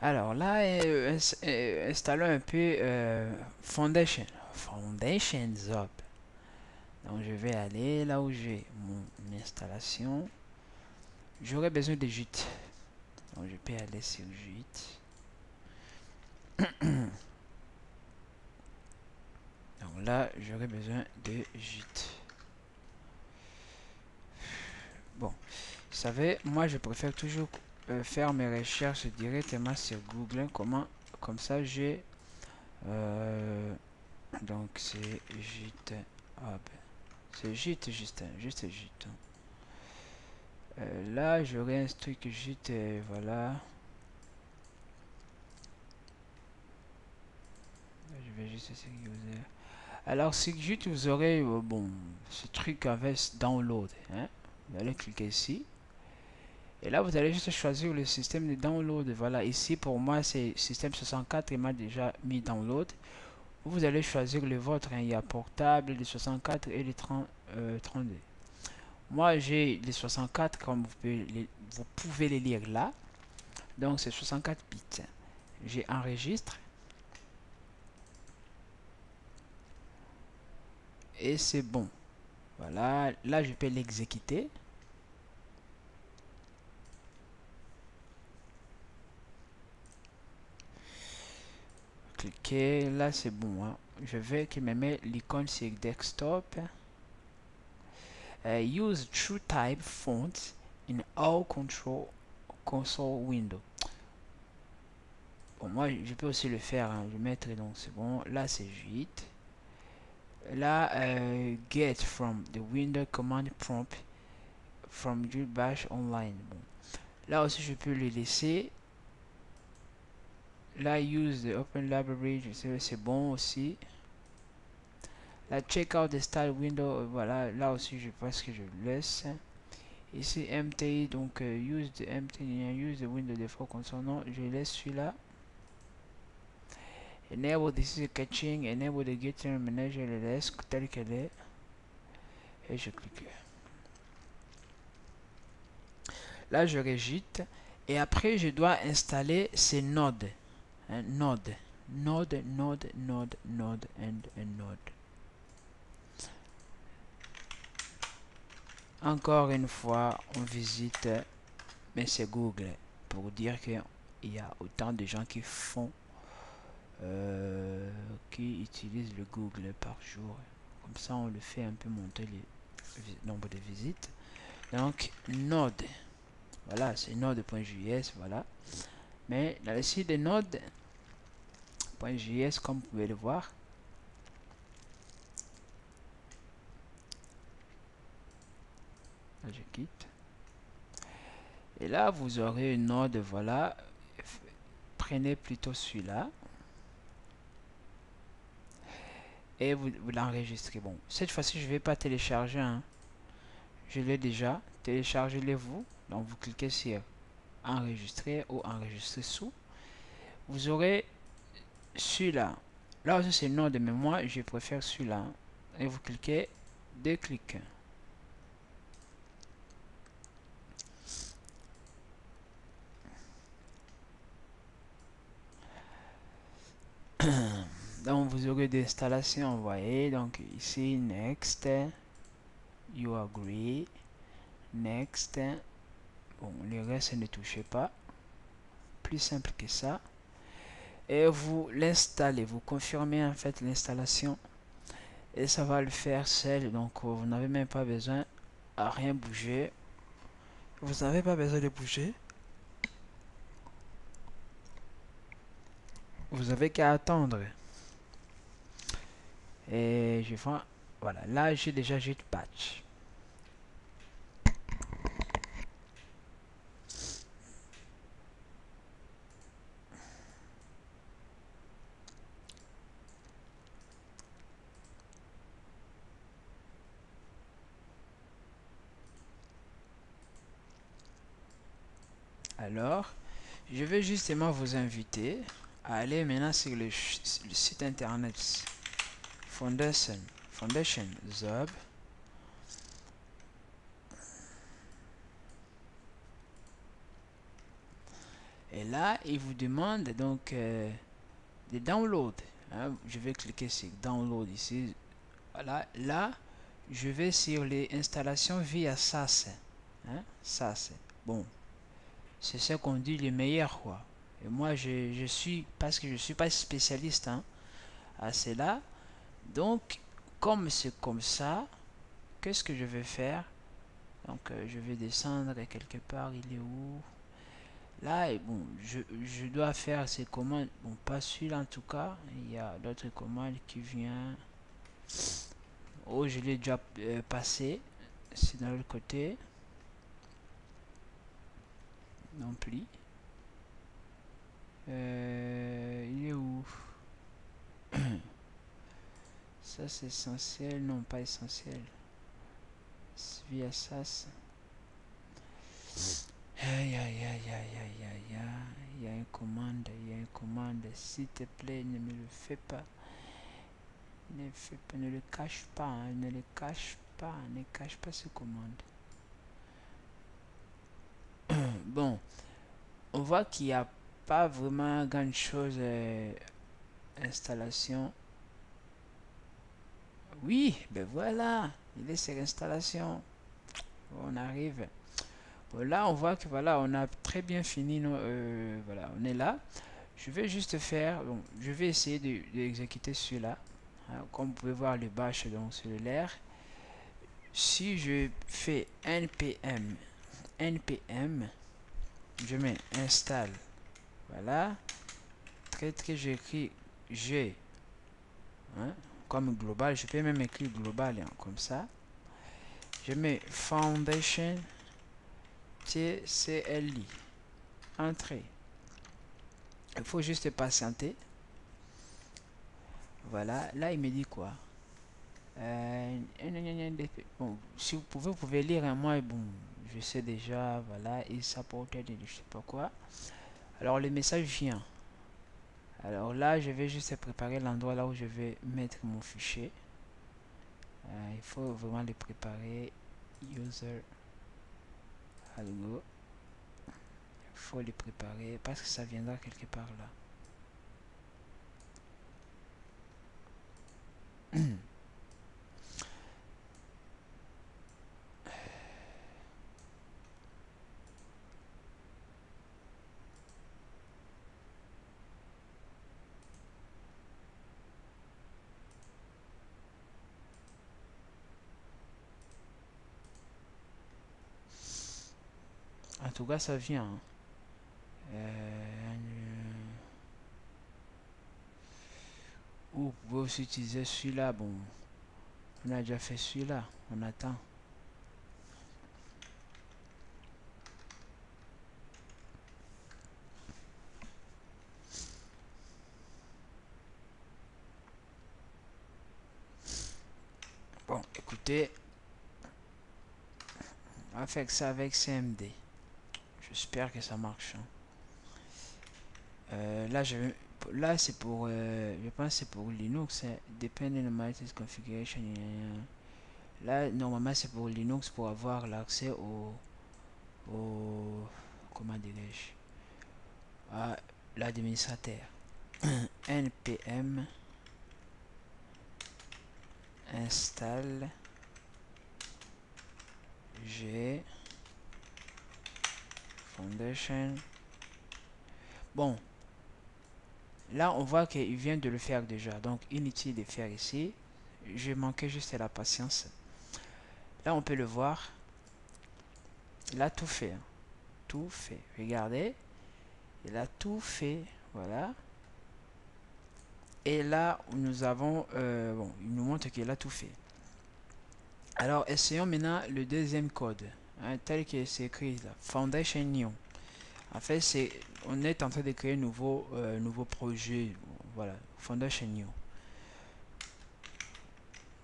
Alors là, installons un peu Foundation. Foundation Zob. Donc je vais aller là où j'ai mon installation. J'aurai besoin de Git. Donc je peux aller sur Git. Donc là, j'aurai besoin de Git. Bon, vous savez, moi je préfère toujours faire mes recherches directement sur Google. Comment? Comme ça, j'ai donc c'est GitHub. C'est Git, juste Git. Là, j'aurai un truc Git, voilà. Je vais juste essayer user. Alors, sur Git, vous aurez bon, ce truc avec download. Hein. Vous allez cliquer ici. Et là, vous allez juste choisir le système de download. Voilà, ici pour moi, c'est système 64. Il m'a déjà mis download. Vous allez choisir le vôtre. Hein. Il y a portable, les 64 et les 32. Moi, j'ai les 64 comme vous pouvez les lire là. Donc, c'est 64 bits. J'ai enregistre. Et c'est bon. Voilà. Là, je peux l'exécuter. Cliquez. Là, c'est bon. Hein. Je vais qu'il me met l'icône sur desktop. Use TrueType font in all control console window. Bon, moi, je peux aussi le faire. Hein. Je vais mettre donc c'est bon. Là, c'est vite. Là, get from the window command prompt from your bash online. Bon. Là aussi, je peux le laisser. Là, use the open library. Je sais, c'est bon aussi. Là, check out the style window. Voilà, là aussi, je pense que je le laisse. Ici, MTI, donc use the MTI, use the window default console. Non, je laisse celui-là. Enable this is catching, enable the getter manager, je le laisse tel qu'elle est. Et je clique. Là, je régite. Et après, je dois installer ces nodes. Hein, node, node, node, node, node, and node. Encore une fois, on visite, mais c'est Google pour dire qu'il y a autant de gens qui font, qui utilisent le Google par jour. Comme ça, on le fait un peu monter le nombre de visites. Donc, node. Voilà, c'est node.js, voilà. Mais dans le site de node.js, comme vous pouvez le voir, là, je quitte. Et là, vous aurez une node, voilà. Prenez plutôt celui-là. Et vous l'enregistrez. Bon, cette fois-ci, je ne vais pas télécharger. Hein. Je l'ai déjà. Téléchargez-les vous. Donc, vous cliquez sur enregistrer ou enregistrer sous. Vous aurez celui-là. Là aussi, c'est node, mais moi, je préfère celui-là. Et vous cliquez, deux clics. Donc vous aurez des installations envoyées. Donc ici, next, you agree, next. Bon, le reste ne touchez pas. Plus simple que ça. Et vous l'installez, vous confirmez en fait l'installation. Et ça va le faire seul. Donc vous n'avez même pas besoin à rien bouger. Vous n'avez pas besoin de bouger. Vous avez qu'à attendre. Et je vois, voilà, là j'ai déjà Git patch. Alors, je vais justement vous inviter à aller maintenant sur le site internet Foundation Zob. Et là, il vous demande donc de download. Hein. Je vais cliquer sur download ici. Voilà, là, je vais sur les installations via SAS. Hein, SAS. Bon, c'est ce qu'on dit le meilleur, quoi. Et moi, je suis, parce que je suis pas spécialiste hein, à cela. Donc, comme c'est comme ça, qu'est-ce que je vais faire? Donc, je vais descendre quelque part. Il est où? Là, et bon, je dois faire ces commandes. Bon, pas celui-là en tout cas. Il y a d'autres commandes qui viennent. Oh, je l'ai déjà passé. C'est dans l'autre côté. Non plus. Il est où? Ça c'est essentiel. Non, pas essentiel. Via SAS. Aïe aïe aïe aïe aïe aïe aïe. Il y a une commande. Il y a une commande. S'il te plaît, ne me le fais pas. Ne fais pas, ne le cache pas. Hein, ne le cache pas. Ne cache pas ces commandes. Bon, on voit qu'il n'y a pas vraiment grand chose installation. Oui, ben voilà, il est sur installation. On arrive. Bon, là, on voit que voilà, on a très bien fini. Voilà, on est là. Je vais juste faire. Bon, je vais essayer d'exécuter celui-là. Hein, comme vous pouvez voir le bash donc sur l'air. Si je fais npm, je mets install. Voilà. Très j'écris G hein, comme global. Je peux même écrire global hein, comme ça. Je mets foundation TCLI. Entrée. Il faut juste patienter. Voilà. Là, il me dit quoi? Bon, si vous pouvez lire un moi. Bon, je sais déjà. Voilà. Il supporte je sais pas quoi. Alors, le message vient. Alors là, je vais juste préparer l'endroit là où je vais mettre mon fichier. Il faut vraiment le préparer. User algo. Il faut le préparer parce que ça viendra quelque part là. En tout cas, ça vient. Hein. Ou vous pouvez aussi utiliser celui-là. Bon, on a déjà fait celui-là. On attend. Bon, écoutez, on va faire ça avec CMD. J'espère que ça marche. Hein. Là, c'est pour, je pense c'est pour Linux. Hein. Depending on my configuration. Là, normalement, c'est pour Linux pour avoir l'accès au comment dirais-je, à l'administrateur. npm install g foundation. Bon, là on voit qu'il vient de le faire déjà, donc inutile de faire ici. Je manquais juste la patience. Là on peut le voir, il a tout fait, hein. Tout fait, regardez, il a tout fait, voilà. Et là nous avons bon, il nous montre qu'il a tout fait. Alors essayons maintenant le deuxième code, hein, tel que c'est écrit là, foundation new. En fait, on est en train de créer un nouveau projet. Voilà, Foundation New.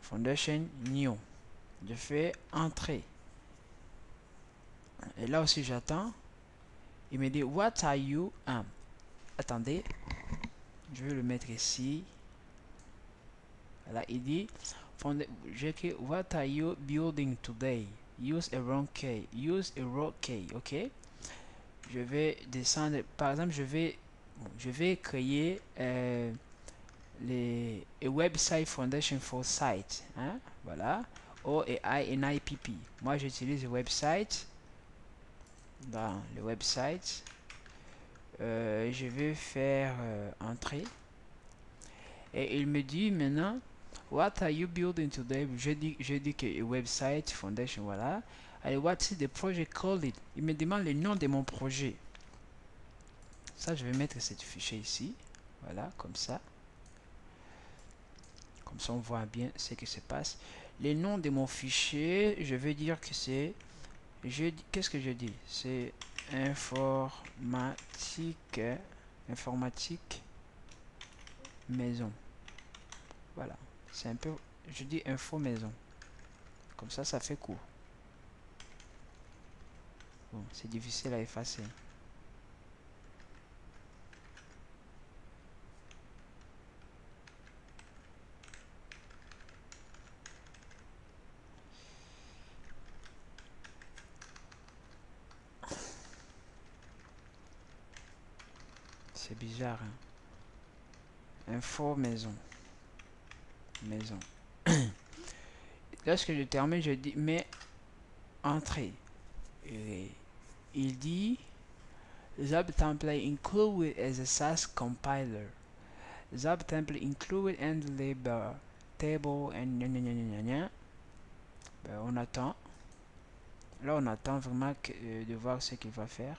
Foundation New. Je fais entrer. Et là aussi, j'attends. Il me dit, what are you? Attendez. Je vais le mettre ici. Voilà, il dit, j'écris, what are you building today? Use a wrong key. Use a raw key. Ok. je vais descendre. Par exemple, je vais créer les a website foundation for site, hein, voilà, ou un IPP. Moi, j'utilise le website. Dans le website, je vais faire entrée et il me dit maintenant what are you building today. Je dis que website foundation, voilà. Allez, what is the project called? Il me demande le nom de mon projet. Ça, je vais mettre ce fichier ici, voilà, comme ça on voit bien ce qui se passe. Les noms de mon fichier, je vais dire que c'est, qu'est-ce que je dis, c'est informatique maison. Voilà, c'est un peu, je dis info maison, comme ça fait court. Bon, c'est difficile à effacer. C'est bizarre, hein? Info maison. Lorsque je termine, je dis mais entrée. Et il dit Zap template included as a SAS compiler. Zap template included and label table and ben, on attend. Là, on attend vraiment de voir ce qu'il va faire.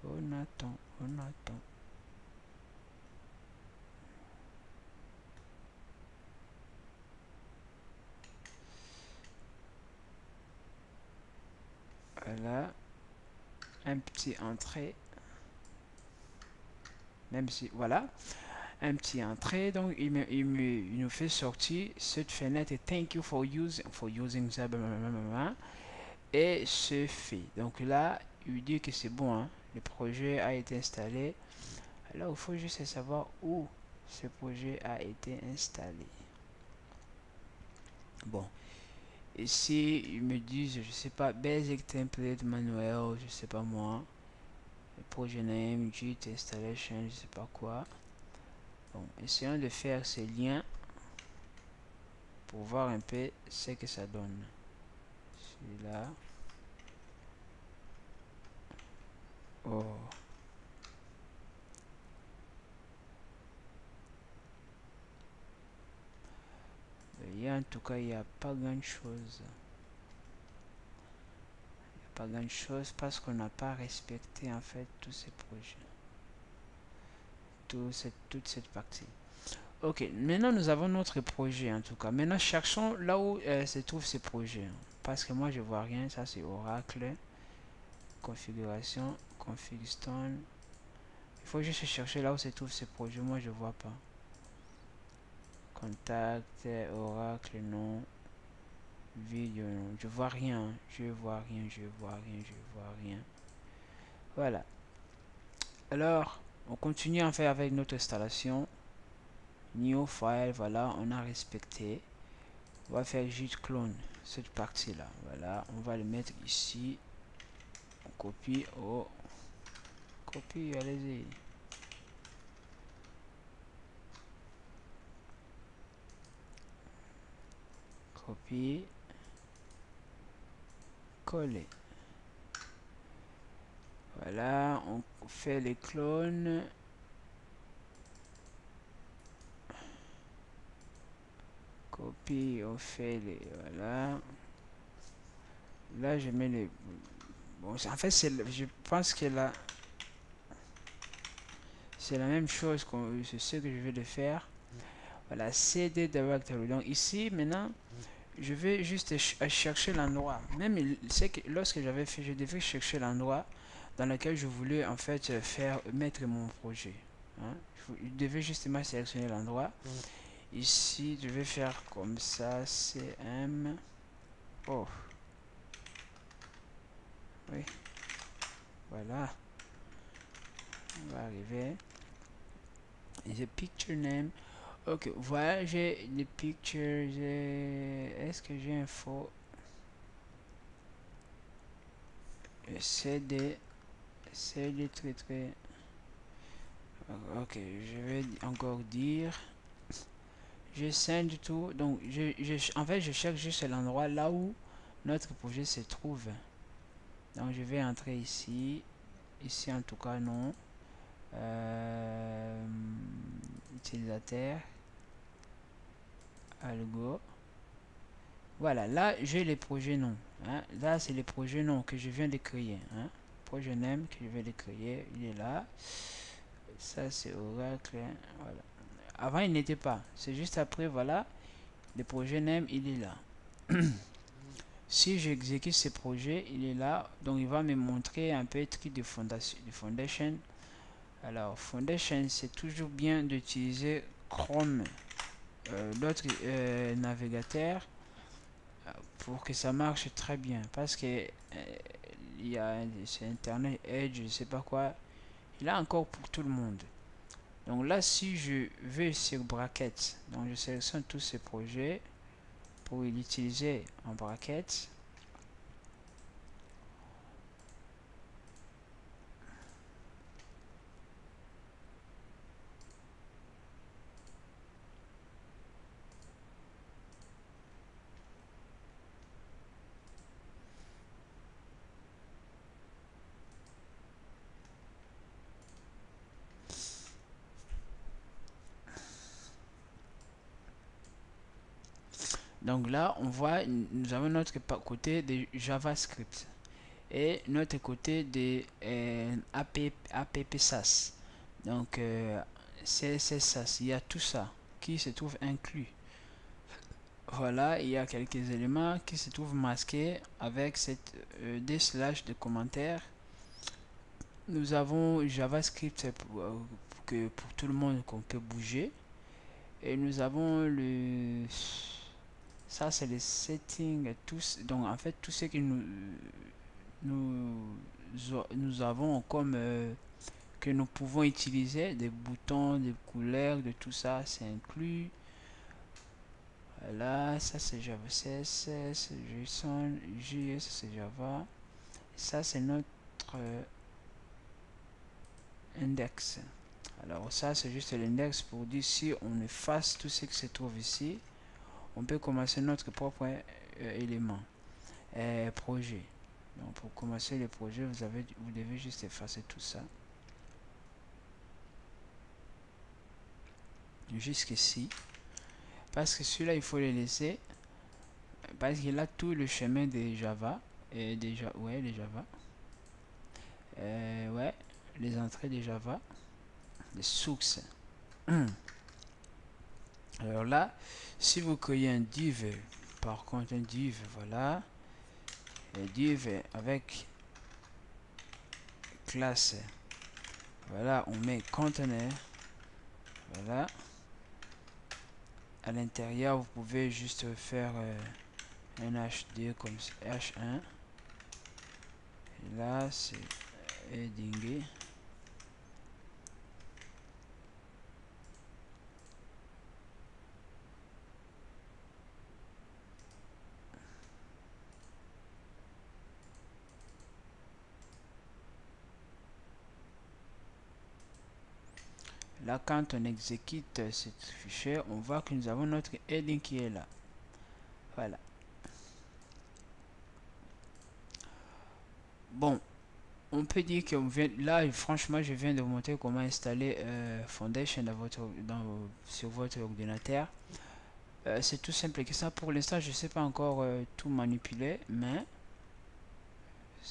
On attend. Voilà. Un petit entrée. Même si, voilà. Un petit entrée. Donc, il nous fait sortir cette fenêtre. Thank you for using ça. Et c'est fait. Donc là, il dit que c'est bon. Hein. Le projet a été installé. Alors, il faut juste savoir où ce projet a été installé. Bon. Ici, ils me disent, je sais pas, Basic Template Manuel, je sais pas moi. Projet name, Git installation, je sais pas quoi. Bon, essayons de faire ces liens pour voir un peu ce que ça donne. Celui-là. Oh. Et en tout cas, il n'y a pas grand chose. Pas grand chose parce qu'on n'a pas respecté en fait tous ces projets. Toute cette partie. Ok, maintenant nous avons notre projet en tout cas. Maintenant cherchons là où se trouvent ces projets. Parce que moi je vois rien. Ça c'est Oracle. Configuration. Config stone. Il faut juste chercher là où se trouvent ces projets. Moi je vois pas. Contact. Oracle. Non. Vidéo. Non. Je vois rien. Je vois rien. Voilà. Alors, on continue en fait avec notre installation. New file, voilà, on a respecté. On va faire git clone cette partie là. Voilà, on va le mettre ici. On copie. Oh, copie, allez-y. Copie. Coller. Voilà, on fait les clones. Copie, on fait les. Voilà. Là, je mets les. Bon, en fait, je pense que là. C'est la même chose c'est ce que je vais de faire. Voilà, CD directory. Donc ici, maintenant, je vais juste chercher l'endroit. Même c'est que lorsque j'avais fait, je devais chercher l'endroit dans lequel je voulais en fait mettre mon projet. Hein. Je devais justement sélectionner l'endroit. Ici, je vais faire comme ça, CM. Oh. Oui. Voilà. On va arriver. The picture name. Ok, voilà, j'ai les pictures. Est-ce que j'ai un faux? CD très très. Ok, je vais encore dire. Je send tout. Donc, en fait, je cherche juste l'endroit là où notre projet se trouve. Donc, je vais entrer ici. Ici, en tout cas, non. Utilisateur. Algo. Voilà, là, j'ai les projets noms. Hein. Là, c'est les projets noms que je viens de créer. Hein. Projet name que je viens de créer, il est là. Ça, c'est Oracle. Hein. Voilà. Avant, il n'était pas. C'est juste après, voilà. Le projet name, il est là. Si j'exécute ce projet, il est là. Donc, il va me montrer un peu truc de foundation. Alors, foundation, c'est toujours bien d'utiliser Chrome, d'autres navigateurs, pour que ça marche très bien. Parce que il y a c'est Internet Edge, je sais pas quoi. Il a encore pour tout le monde. Donc là, si je vais sur brackets, donc je sélectionne tous ces projets pour l'utiliser en brackets. Donc là, on voit, nous avons notre côté de JavaScript et notre côté de app SAS. Donc, CSS SAS, il y a tout ça qui se trouve inclus. Voilà, il y a quelques éléments qui se trouvent masqués avec cette des slash de commentaires. Nous avons JavaScript pour tout le monde qu'on peut bouger. Et nous avons le... Ça, c'est les settings. Tous, donc, en fait, tout ce que nous avons comme... que nous pouvons utiliser, des boutons, des couleurs, de tout ça, c'est inclus. Voilà, ça c'est Java CSS, JSON, JS c'est Java. Ça c'est notre index. Alors ça c'est juste l'index pour dire si on efface tout ce qui se trouve ici, on peut commencer notre propre élément, projet. Donc pour commencer le projet, vous devez juste effacer tout ça. Jusqu'ici. Parce que celui-là, il faut le laisser. Parce qu'il a tout le chemin de Java. Et déjà, ouais, les Java. Ouais, les entrées de Java. Les sources. Alors là, si vous créez un div, par contre un div, voilà. Un div avec classe. Voilà, on met conteneur. Voilà. À l'intérieur, vous pouvez juste faire un HD comme H1. Et là, c'est heading. Là, quand on exécute ce fichier, on voit que nous avons notre heading qui est là. Voilà. Bon, on peut dire que là, franchement, je viens de vous montrer comment installer Foundation sur votre ordinateur. C'est tout simple que ça. Pour l'instant, je ne sais pas encore tout manipuler, mais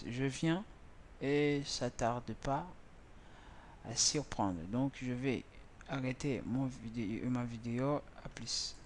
je viens et ça tarde pas à surprendre. Donc, je vais arrêter ma vidéo. À plus.